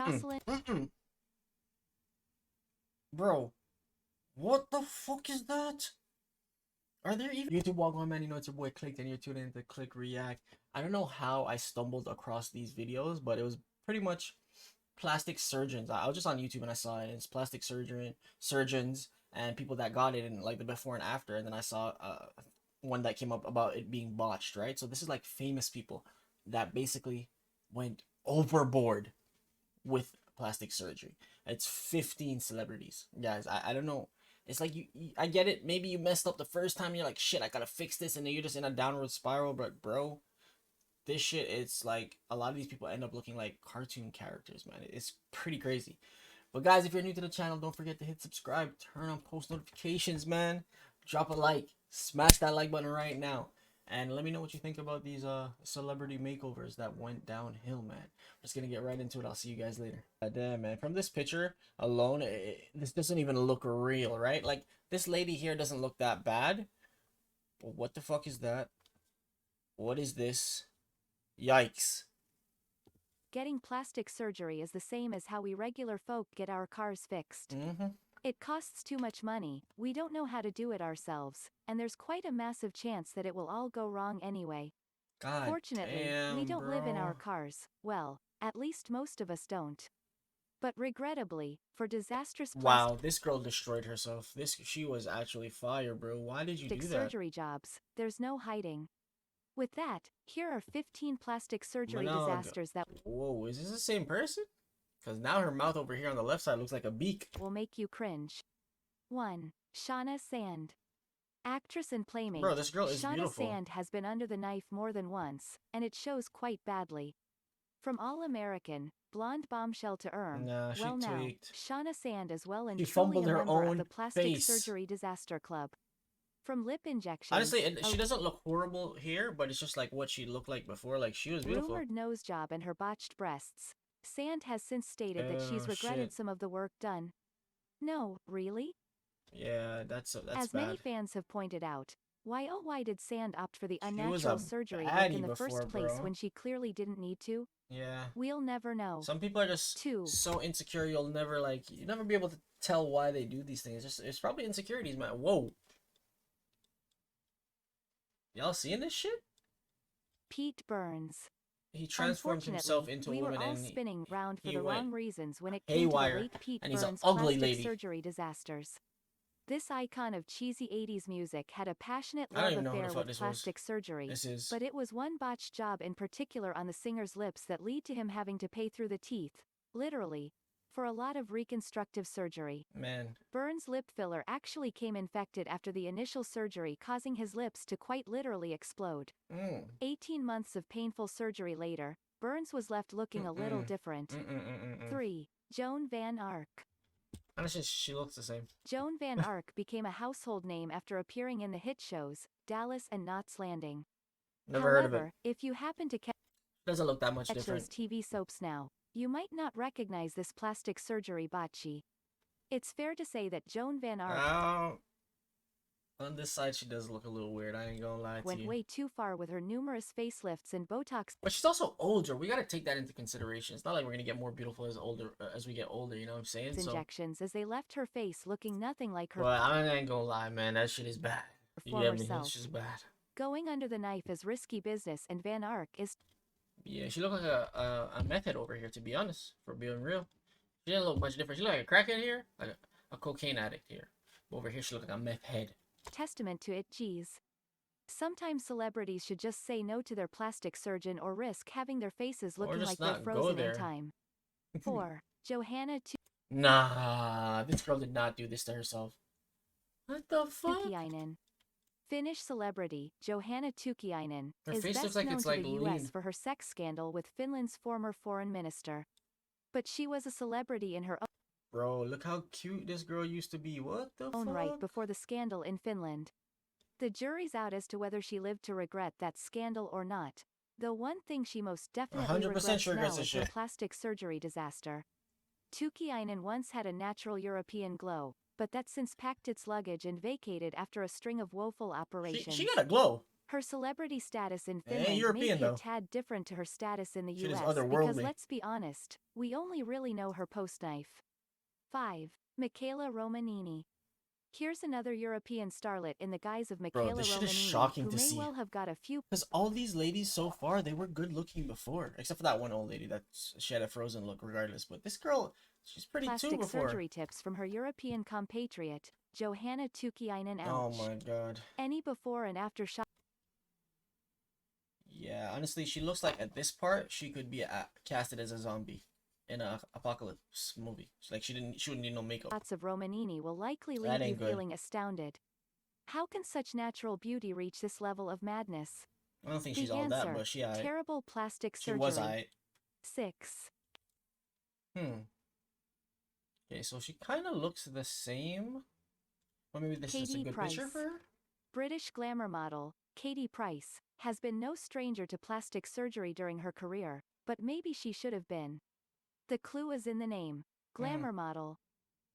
Jocelyn. Bro, what the fuck is that? Are there even YouTube Walk Man? You know it's your boy Click, and you're tuning into Click React. I don't know how I stumbled across these videos, but it was pretty much plastic surgeons. I was just on YouTube and I saw it. It's plastic surgeons and people that got it and like the before and after. And then I saw one that came up about it being botched, right? So this is like famous people that basically went overboard with plastic surgery. It's 15 celebrities, guys. I don't know. It's like I get it. Maybe you messed up the first time. You're like, shit, I gotta fix this, and then you're just in a downward spiral. But bro, this shit, it's like a lot of these people end up looking like cartoon characters, man. It's pretty crazy. But guys, if you're new to the channel, don't forget to hit subscribe, turn on post notifications, man. Drop a like, smash that like button right now. And let me know what you think about these celebrity makeovers that went downhill, man. I'm just gonna get right into it. I'll see you guys later. Damn, man. From this picture alone, this doesn't even look real, right? Like, this lady here doesn't look that bad. But what the fuck is that? What is this? Yikes. Getting plastic surgery is the same as how we regular folk get our cars fixed. Mm-hmm. It costs too much money, we don't know how to do it ourselves, and there's quite a massive chance that it will all go wrong anyway. God Fortunately, damn, we don't live in bro. our cars, well, at least most of us don't. But regrettably, for disastrous Wow, this girl destroyed herself. She was actually fire, bro. Why did you plastic do that? surgery jobs, there's no hiding. With that, here are 15 plastic surgery Minogue. disasters that Whoa, is this the same person? Because now her mouth over here on the left side looks like a beak. will make you cringe. 1. Shauna Sand. Actress and playmate, Bro, this girl is Shauna beautiful. Sand has been under the knife more than once, and it shows quite badly. From All American, blonde bombshell to Nah, she well now, tweaked. Shauna Sand is well and She truly fumbled a her member of own the Plastic face. Surgery Disaster Club. From lip injections, Honestly, she doesn't look horrible here, but it's just like what she looked like before. Like, she was beautiful. rumored nose job and her botched breasts, Sand has since stated that she's Oh, regretted shit. some of the work done. No, really? Yeah, that's As bad. many fans have pointed out, why did Sand opt for the She was unnatural a surgery look baddie in the before, first place bro. when she clearly didn't need to? Yeah. We'll never know. Some people are just 2. so insecure you'll never be able to tell why they do these things. It's probably insecurities, man. Whoa. Y'all seeing this shit? Pete Burns. He transformed himself into a we were woman all and spinning round for he the went wrong reasons when it came to the haywire, late Pete and he's an Burns ugly plastic lady. surgery disasters. This icon of cheesy 80s music had a passionate I don't love even know who the affair fuck with this was. plastic surgery, This is but it was one botched job in particular on the singer's lips that lead to him having to pay through the teeth, literally, for a lot of reconstructive surgery. man. Burns' lip filler actually came infected after the initial surgery, causing his lips to quite literally explode. 18 months of painful surgery later, Burns was left looking a little different. 3. Joan Van Ark. Honestly, she looks the same. Joan Van Ark became a household name after appearing in the hit shows, Dallas and Knots Landing. Never heard of it. However, if you happen to catch Doesn't look that much different. those TV soaps now, you might not recognize this plastic surgery botchy. It's fair to say that Joan Van Ark On this side, she does look a little weird. I ain't gonna lie to went you. way too far with her numerous facelifts and Botox But she's also older. We gotta take that into consideration. It's not like we're gonna get more beautiful as we get older. You know what I'm saying? injections as they left her face looking nothing like her But I ain't gonna lie, man. That shit is bad. You former get me? self. It's just bad. Going under the knife is risky business, and Van Ark is Yeah, she looked like a meth head over here. To be honest, for being real, she didn't look much different. She looked like a crackhead here, like a cocaine addict here. But over here, she looked like a meth head. testament to it. Geez. Sometimes celebrities should just say no to their plastic surgeon or risk having their faces looking like they're frozen in time. 4. Johanna Nah, this girl did not do this to herself. What the fuck? Tukiainen. Finnish celebrity Johanna Tukiainen Her is face best looks like known it's to like the US lean. for her sex scandal with Finland's former foreign minister. But she was a celebrity in her Bro, look how cute this girl used to be. What the own fuck? right before the scandal in Finland. The jury's out as to whether she lived to regret that scandal or not, though one thing she most definitely 100% regrets she now regrets this is her shit. plastic surgery disaster. Tukiainen once had a natural European glow, but that since packed its luggage and vacated after a string of woeful operations. She got a glow. Her celebrity status in It ain't Finland may European be a though. tad different to her status in the Shit is US because otherworldly. let's be honest, we only really know her post-knife. 5. Michaela Romanini. Here's another European starlet in the guise of Michaela this shit is Romanini, shocking who to may see. well have got a few Because all these ladies so far, they were good looking before. Except for that one old lady that she had a frozen look regardless. But this girl, she's pretty too plastic before. surgery tips from her European compatriot, Johanna Tukiainen Oh Elch. my god. Any before and after shot. Yeah, honestly, she looks like at this part, she could be casted as a zombie in a apocalypse movie. Like she wouldn't need no makeup. Shots of Romanini will likely That leave you ain't good. feeling astounded. How can such natural beauty reach this level of madness? I don't think The she's all answer, that, but she aight. terrible plastic She surgery. was aight. 6. Okay, so she kind of looks the same. Or maybe this is a Katie good Price. picture for her? British glamour model, Katie Price, has been no stranger to plastic surgery during her career, but maybe she should have been. The clue is in the name, glamour model.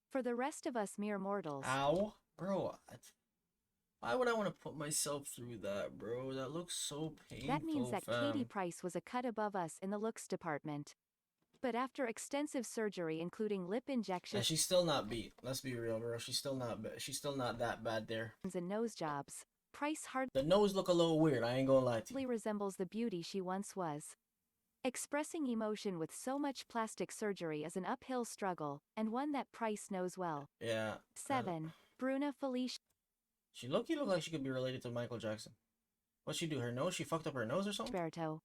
For the rest of us mere mortals. Ow. Bro, why would I want to put myself through that, bro? That looks so painful, That means that fam. Katie Price was a cut above us in the looks department. But after extensive surgery including lip injections And she's still not beat. Let's be real, bro. She's still not that bad there. and nose jobs, Price hardly The nose look a little weird, I ain't gonna lie to you. resembles the beauty she once was. Expressing emotion with so much plastic surgery is an uphill struggle, and one that Price knows well. Yeah. 7. Bruna Felicia. She look like she could be related to Michael Jackson. What'd she do? Her nose? She fucked up her nose or something? Berto.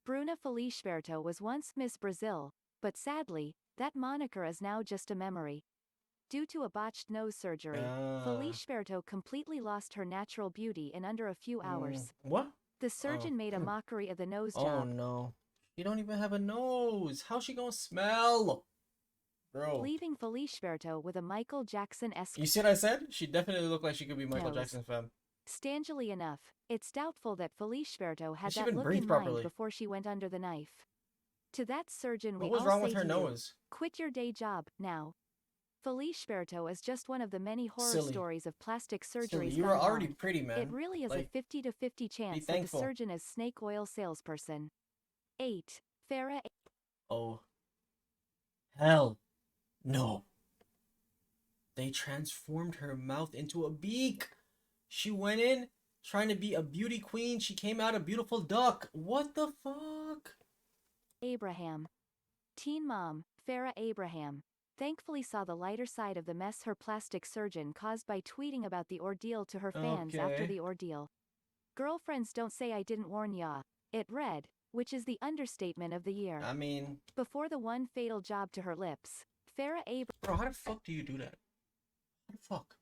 Bruna Felisberto was once Miss Brazil, but sadly, that moniker is now just a memory. Due to a botched nose surgery, Felisberto completely lost her natural beauty in under a few hours. What? The surgeon made a mockery of the nose job. Oh no. You don't even have a nose. How's she gonna smell? Bro. Leaving Felisberto with a Michael Jackson-esque. You see what I said? She definitely looked like she could be Michael Nose. Jackson, fam. Stangely enough, it's doubtful that Felisberto had She that even look breathe in properly. mind before she went under the knife. To that surgeon we What was all wrong say with her to you, nose? quit your day job, now. Felisberto is just one of the many horror Silly. stories of plastic Silly. surgeries You were gone already wrong. pretty, man. It really is Like, a 50 to 50 chance that the thankful. surgeon is snake oil salesperson. 8. Farah. Oh. Hell. No. They transformed her mouth into a beak. She went in trying to be a beauty queen. She came out a beautiful duck. What the fuck? Abraham. Teen mom, Farah Abraham, thankfully saw the lighter side of the mess her plastic surgeon caused by tweeting about the ordeal to her fans after Okay. the ordeal. Girlfriends don't say I didn't warn ya. It read, which is the understatement of the year. I mean, Before the one fatal job to her lips, Farah Abraham. bro, how the fuck do you do that? How the fuck?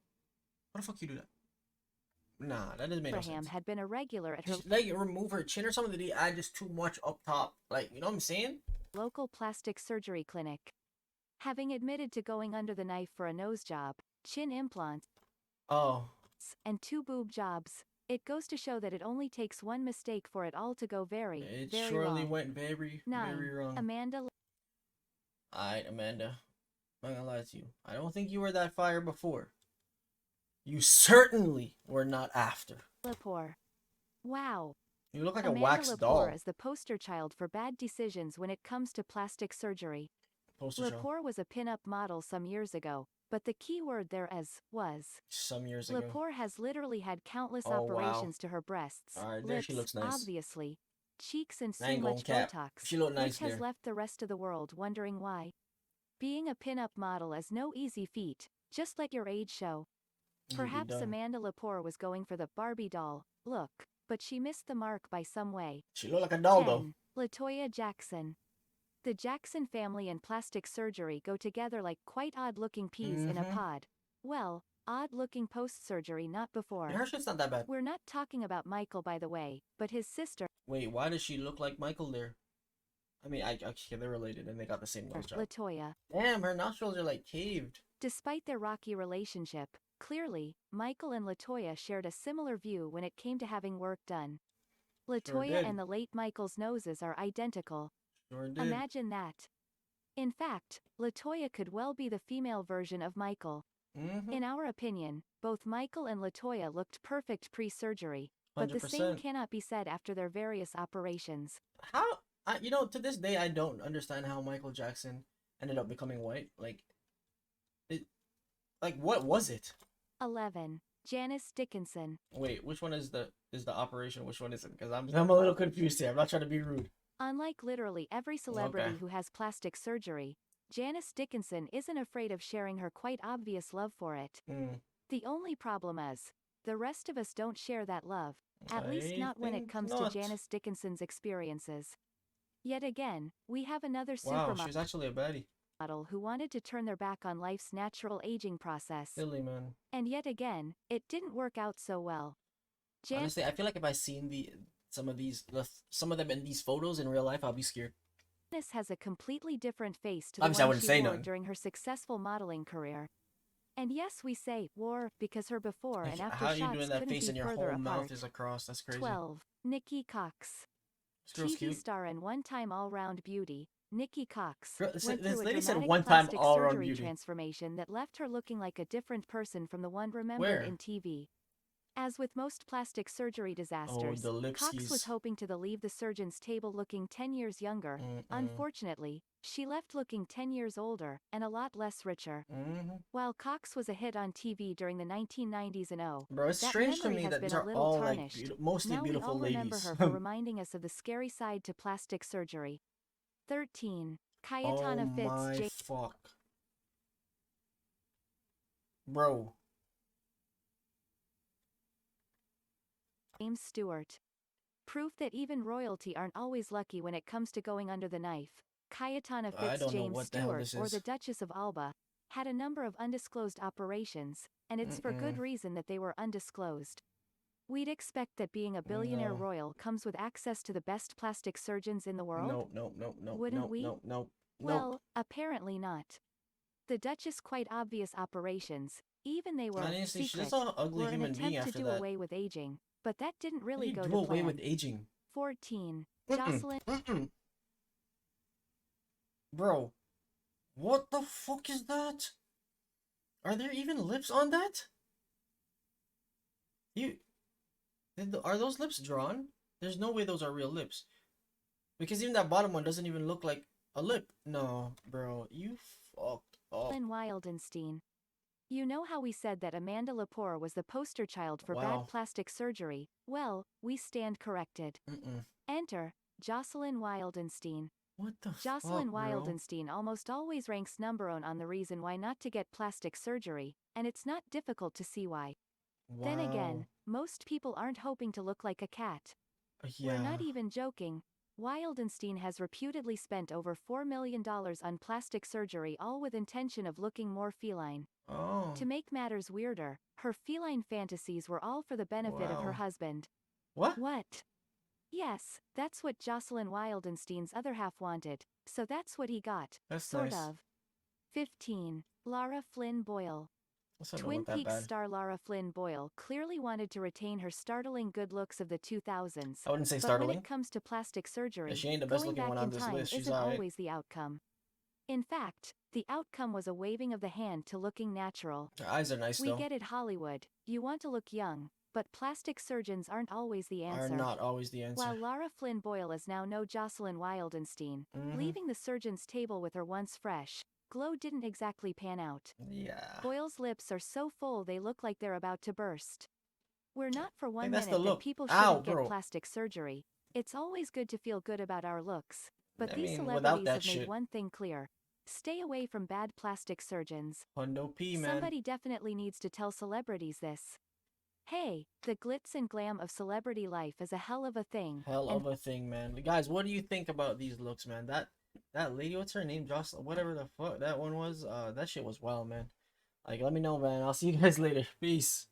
How the fuck you do that? Nah, that doesn't make no Abraham sense. had been a regular at her Just, like, remove her chin or something. Did he add just too much up top? Like, you know what I'm saying? local plastic surgery clinic. Having admitted to going under the knife for a nose job, chin implants, Oh. and 2 boob jobs, it goes to show that it only takes one mistake for it all to go very, It very surely wrong. went very, 9. very wrong. Amanda Alright, Amanda. I'm not gonna lie to you. I don't think you were that fire before. You certainly were not after. Lepore. Wow. You look like a Amanda wax doll. Lepore is the poster child for bad decisions when it comes to plastic surgery. Poster child. Lepore was a pin-up model some years ago, but the key word there was. Some years ago. Lepore has literally had countless Oh, wow. operations to her breasts, Alright, there lips, she looks nice. obviously, cheeks and I so ain't gonna much cap. Botox, She looked nice which has there. left the rest of the world wondering why. Being a pin-up model is no easy feat, just let your age show. You'd be Perhaps done. Amanda Lepore was going for the Barbie doll look, but she missed the mark by some way. She looked like a doll 10. though. Latoya Jackson. The Jackson family and plastic surgery go together like quite odd-looking peas in a pod. Well, odd-looking post-surgery not before. Her shit's not that bad. We're not talking about Michael by the way, but his sister, Wait, why does she look like Michael there? I mean, okay, they're related and they got the same nose job. Latoya. Damn, her nostrils are like caved. Despite their rocky relationship, clearly, Michael and Latoya shared a similar view when it came to having work done. Latoya did. and the late Michael's noses are identical. Sure did. Imagine that. In fact, Latoya could well be the female version of Michael. In our opinion, both Michael and Latoya looked perfect pre-surgery. but the same 100%. cannot be said after their various operations. How you know, to this day I don't understand how Michael Jackson ended up becoming white. Like it, like what was it? 11. Janice Dickinson. Wait, which one is the operation? Which one is it? Because I'm a little confused here. I'm not trying to be rude. Unlike literally every celebrity Okay. who has plastic surgery, Janice Dickinson isn't afraid of sharing her quite obvious love for it. Mm, The only problem is, the rest of us don't share that love, at least I not when it think comes not. to Janice Dickinson's experiences. Yet again, we have another Wow, supermodel she's actually a baddie. who wanted to turn their back on life's natural aging process. Silly, man. And yet again, it didn't work out so well. Honestly, I feel like if I seen some of them in these photos in real life, I'll be scared. Janice has a completely different face to the Obviously, I one wouldn't she say wore none. during her successful modeling career. And yes, we say wore because her before and after How are you shots doing that couldn't face be and your further whole apart. mouth is across? That's crazy. 12. Nikki Cox. This girl's TV cute. star and one-time all-round beauty, Nikki Cox, Girl, went this through a lady said dramatic one-time plastic all-around surgery beauty. transformation that left her looking like a different person from the one remembered Where? in TV. As with most plastic surgery Oh, disasters, the Cox was lipskies. hoping to leave the surgeon's table looking 10 years younger. Unfortunately, she left looking 10 years older and a lot less richer. While Cox was a hit on TV during the 1990s and Bro, it's that strange to memory me has that been these a are little all like tarnished. mostly Now we beautiful all remember ladies. her for reminding us of the scary side to plastic surgery. 13. Oh Cayetana Fitz my fuck. Bro. James Stewart. Proof that even royalty aren't always lucky when it comes to going under the knife. Cayetana I Fitz don't know James what the hell Stewart, this or is. the Duchess of Alba, had a number of undisclosed operations, and it's for good reason that they were undisclosed. We'd expect that being a billionaire No. royal comes with access to the best plastic surgeons in the world? No, Wouldn't we? no. Well, apparently not. The Duchess' quite obvious operations, even they were Honestly, she's secret, just an ugly were an human being attempt to after do that. away with aging, but that didn't How really do go you to do away plan. with aging? 14. Jocelyn. Bro, what the fuck is that? Are there even lips on that? Are those lips drawn? There's no way those are real lips. Because even that bottom one doesn't even look like a lip. No, bro, you fucked up. Wildenstein. You know how we said that Amanda Lepore was the poster child for Wow. bad plastic surgery? Well, we stand corrected. Enter Jocelyn Wildenstein. What the Jocelyn fuck, bro? Wildenstein almost always ranks number one on the reason why not to get plastic surgery, and it's not difficult to see why. Wow. Then again, most people aren't hoping to look like a cat. Yeah. We're not even joking. Wildenstein has reputedly spent over $4 million on plastic surgery, all with intention of looking more feline. Oh. To make matters weirder, her feline fantasies were all for the benefit of her Wow. husband. What? Yes, that's what Jocelyn Wildenstein's other half wanted, so that's what he got. That's sort nice. of. 15. Lara Flynn Boyle. That's not Twin that Peaks bad. star Lara Flynn Boyle clearly wanted to retain her startling good looks of the 2000s. I wouldn't say But startling. when it comes to plastic surgery, Yeah, she ain't the best going looking back one in on this time list. She's isn't alright. always the outcome. In fact, the outcome was a waving of the hand to looking natural. Her eyes are nice though. We get it, Hollywood. You want to look young, but plastic surgeons aren't always the answer. Are not always the answer. While Lara Flynn Boyle is now no Jocelyn Wildenstein, leaving the surgeon's table with her once fresh glow didn't exactly pan out. Yeah. Boyle's lips are so full they look like they're about to burst. We're not for one that's the minute that look. people Ow, shouldn't bro. get plastic surgery. It's always good to feel good about our looks. But I these mean, without celebrities that have made shit. one thing clear. Stay away from bad plastic surgeons. Hundo P, man. Somebody definitely needs to tell celebrities this. Hey, the glitz and glam of celebrity life is a hell of a thing. Hell of a thing, man. Guys, what do you think about these looks, man? That lady, what's her name? Jocelyn, whatever the fuck that one was. That shit was wild, man. Like, let me know, man. I'll see you guys later. Peace.